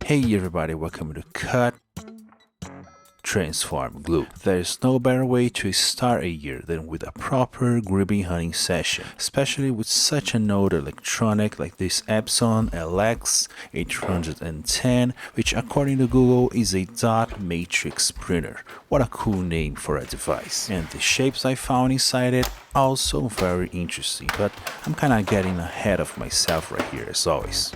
Hey everybody, welcome to Cut Transform Glue. There's no better way to start a year than with a proper greeblie hunting session, especially with such an old electronic like this Epson LX810, which according to Google is a dot matrix printer. What a cool name for a device. And the shapes I found inside it also very interesting, but I'm kinda getting ahead of myself right here as always.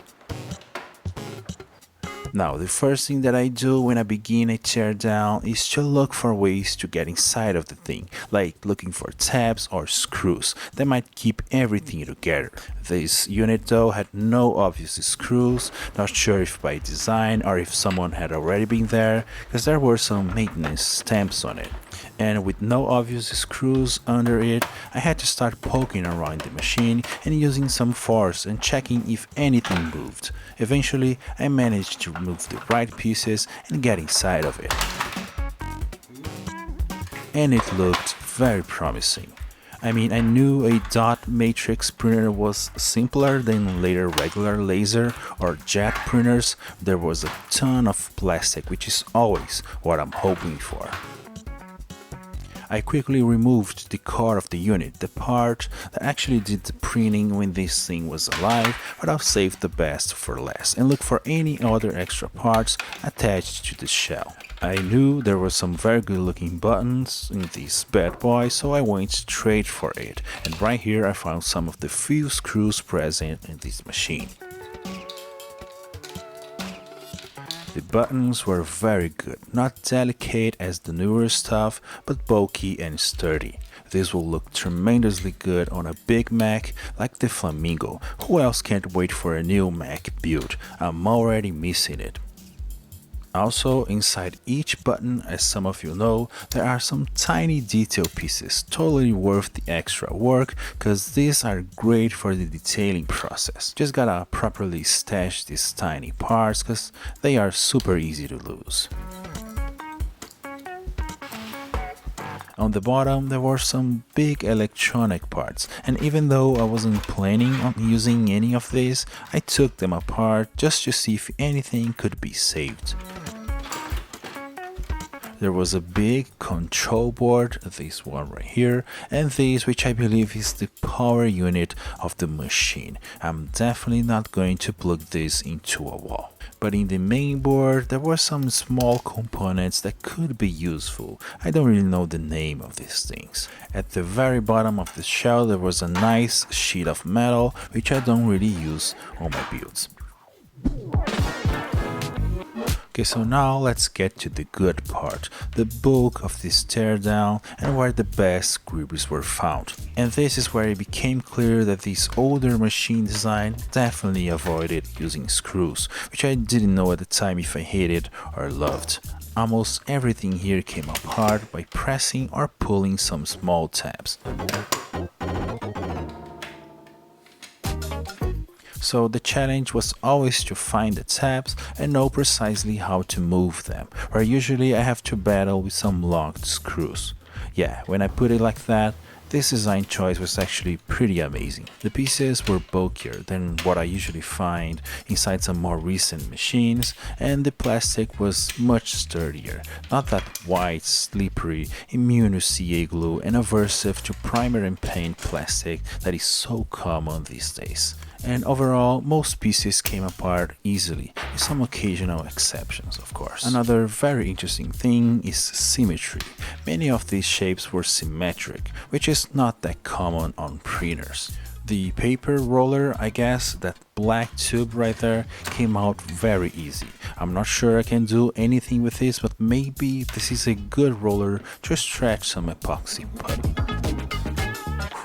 Now, the first thing that I do when I begin a teardown is to look for ways to get inside of the thing, like looking for tabs or screws that might keep everything together. This unit though had no obvious screws, not sure if by design or if someone had already been there, because there were some maintenance stamps on it. And with no obvious screws under it, I had to start poking around the machine and using some force and checking if anything moved. Eventually, I managed to remove the right pieces and get inside of it. And it looked very promising. I mean, I knew a dot matrix printer was simpler than later regular laser or jet printers. There was a ton of plastic, which is always what I'm hoping for. I quickly removed the core of the unit, the part that actually did the printing when this thing was alive, but I'll save the best for last and look for any other extra parts attached to the shell. I knew there were some very good looking buttons in this bad boy, so I went straight for it, and right here I found some of the few screws present in this machine. The buttons were very good, not delicate as the newer stuff, but bulky and sturdy. This will look tremendously good on a big Mac like the Flamingo. Who else can't wait for a new Mac build? I'm already missing it. Also, inside each button, as some of you know, there are some tiny detail pieces, totally worth the extra work, cause these are great for the detailing process. Just gotta properly stash these tiny parts, cause they are super easy to lose. On the bottom, there were some big electronic parts, and even though I wasn't planning on using any of these, I took them apart just to see if anything could be saved. There was a big control board, this one right here, and this, which I believe is the power unit of the machine. I'm definitely not going to plug this into a wall. But in the main board, there were some small components that could be useful. I don't really know the name of these things. At the very bottom of the shell, there was a nice sheet of metal, which I don't really use on my builds. Okay, so now let's get to the good part, the bulk of this teardown and where the best greeblies were found. And this is where it became clear that this older machine design definitely avoided using screws, which I didn't know at the time if I hated or loved. Almost everything here came apart by pressing or pulling some small tabs. So the challenge was always to find the tabs and know precisely how to move them, where usually I have to battle with some locked screws. Yeah, when I put it like that, this design choice was actually pretty amazing. The pieces were bulkier than what I usually find inside some more recent machines, and the plastic was much sturdier, not that white, slippery, immune to CA glue and aversive to primer and paint plastic that is so common these days. And overall, most pieces came apart easily, with some occasional exceptions, of course. Another very interesting thing is symmetry. Many of these shapes were symmetric, which is not that common on printers. The paper roller, I guess, that black tube right there, came out very easy. I'm not sure I can do anything with this, but maybe this is a good roller to stretch some epoxy putty.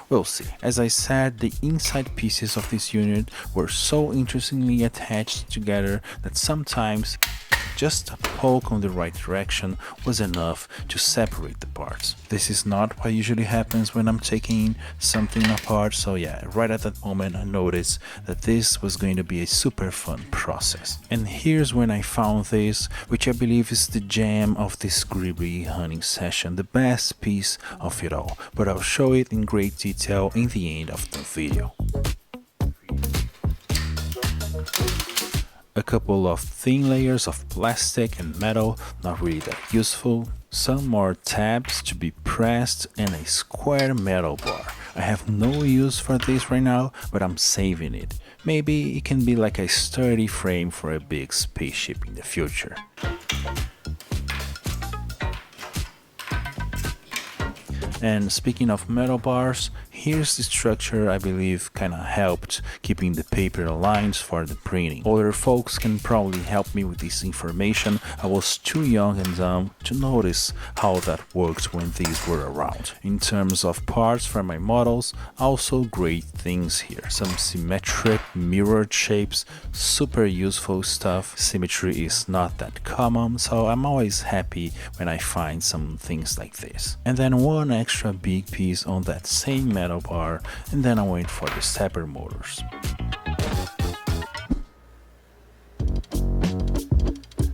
We'll see. As I said, the inside pieces of this unit were so interestingly attached together that sometimes just a poke on the right direction was enough to separate the parts. This is not what usually happens when I'm taking something apart, so yeah, right at that moment I noticed that this was going to be a super fun process. And here's when I found this, which I believe is the gem of this greeblie hunting session, the best piece of it all, but I'll show it in great detail in the end of the video. A couple of thin layers of plastic and metal, not really that useful. Some more tabs to be pressed and a square metal bar. I have no use for this right now, but I'm saving it. Maybe it can be like a sturdy frame for a big spaceship in the future. And speaking of metal bars, here's the structure I believe kinda helped keeping the paper aligned for the printing. Other folks can probably help me with this information. I was too young and dumb to notice how that worked when these were around. In terms of parts for my models, also great things here. Some symmetric mirrored shapes, super useful stuff. Symmetry is not that common, so I'm always happy when I find some things like this. And then one extra big piece on that same metal bar, and then I went for the stepper motors.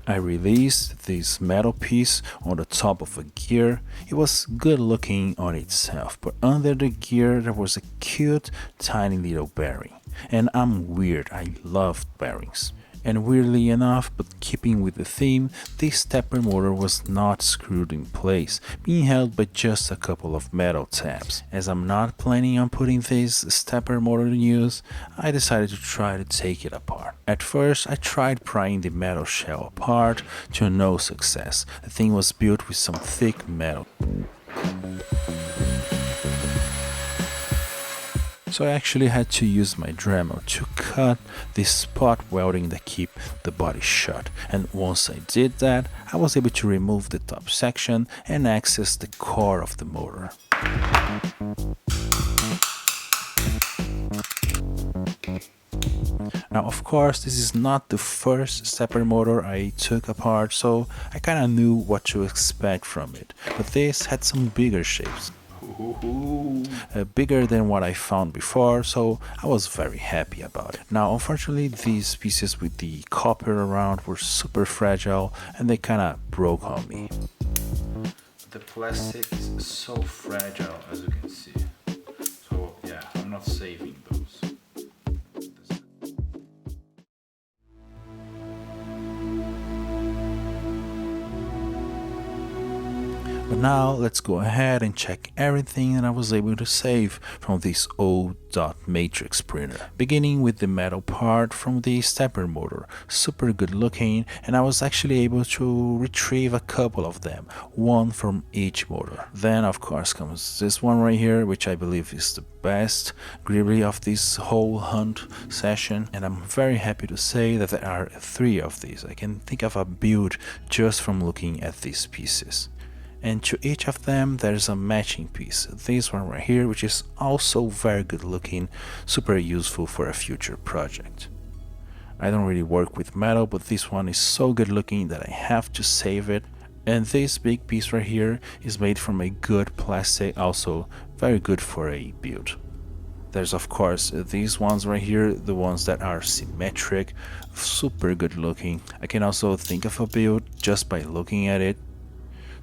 I released this metal piece on the top of a gear. It was good looking on itself, but under the gear there was a cute tiny little bearing. And I'm weird, I love bearings. And weirdly enough, but keeping with the theme, this stepper motor was not screwed in place, being held by just a couple of metal tabs. As I'm not planning on putting this stepper motor in use, I decided to try to take it apart. At first, I tried prying the metal shell apart to no success. The thing was built with some thick metal. So I actually had to use my Dremel to cut this spot welding that keep the body shut, and once I did that, I was able to remove the top section and access the core of the motor. Now of course this is not the first stepper motor I took apart, so I kinda knew what to expect from it, but this had some bigger shapes. Bigger than what I found before, so I was very happy about it. Now unfortunately these pieces with the copper around were super fragile and they kinda broke on me. The plastic is so fragile, as you can see, so yeah, I'm not saving those. But now let's go ahead and check everything that I was able to save from this old dot matrix printer. Beginning with the metal part from the stepper motor, super good looking, and I was actually able to retrieve a couple of them, one from each motor. Then of course comes this one right here, which I believe is the best greeblie of this whole hunt session, and I'm very happy to say that there are 3 of these. I can think of a build just from looking at these pieces. And to each of them there's a matching piece. This one right here, which is also very good looking, super useful for a future project. I don't really work with metal, but this one is so good looking that I have to save it. And this big piece right here is made from a good plastic, also very good for a build. There's of course these ones right here, the ones that are symmetric, super good looking. I can also think of a build just by looking at it.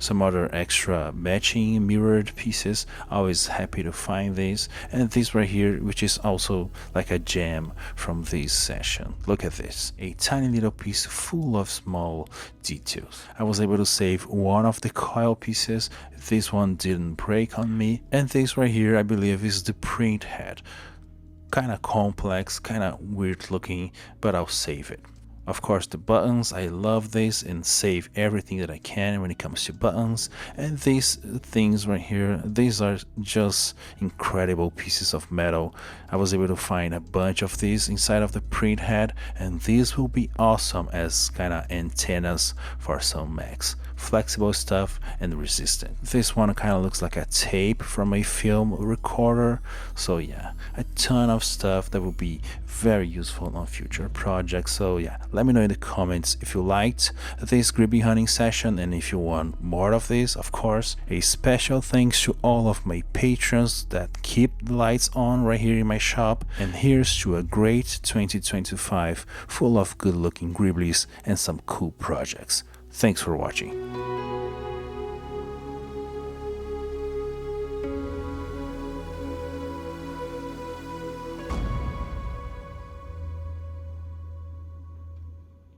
Some other extra matching mirrored pieces, always happy to find these. And this right here, which is also like a gem from this session. Look at this, a tiny little piece full of small details. I was able to save one of the coil pieces. This one didn't break on me. And this right here, I believe, is the print head. Kinda complex, kinda weird looking, but I'll save it. Of course, the buttons, I love this and save everything that I can when it comes to buttons. And these things right here, these are just incredible pieces of metal. I was able to find a bunch of these inside of the print head, and these will be awesome as kind of antennas for some Macs. Flexible stuff and resistant. This one kind of looks like a tape from a film recorder. So yeah, a ton of stuff that will be very useful on future projects. So yeah, let me know in the comments if you liked this greeblie hunting session and if you want more of this. Of course, a special thanks to all of my patrons that keep the lights on right here in my shop. And here's to a great 2025 full of good looking greeblies and some cool projects. Thanks for watching.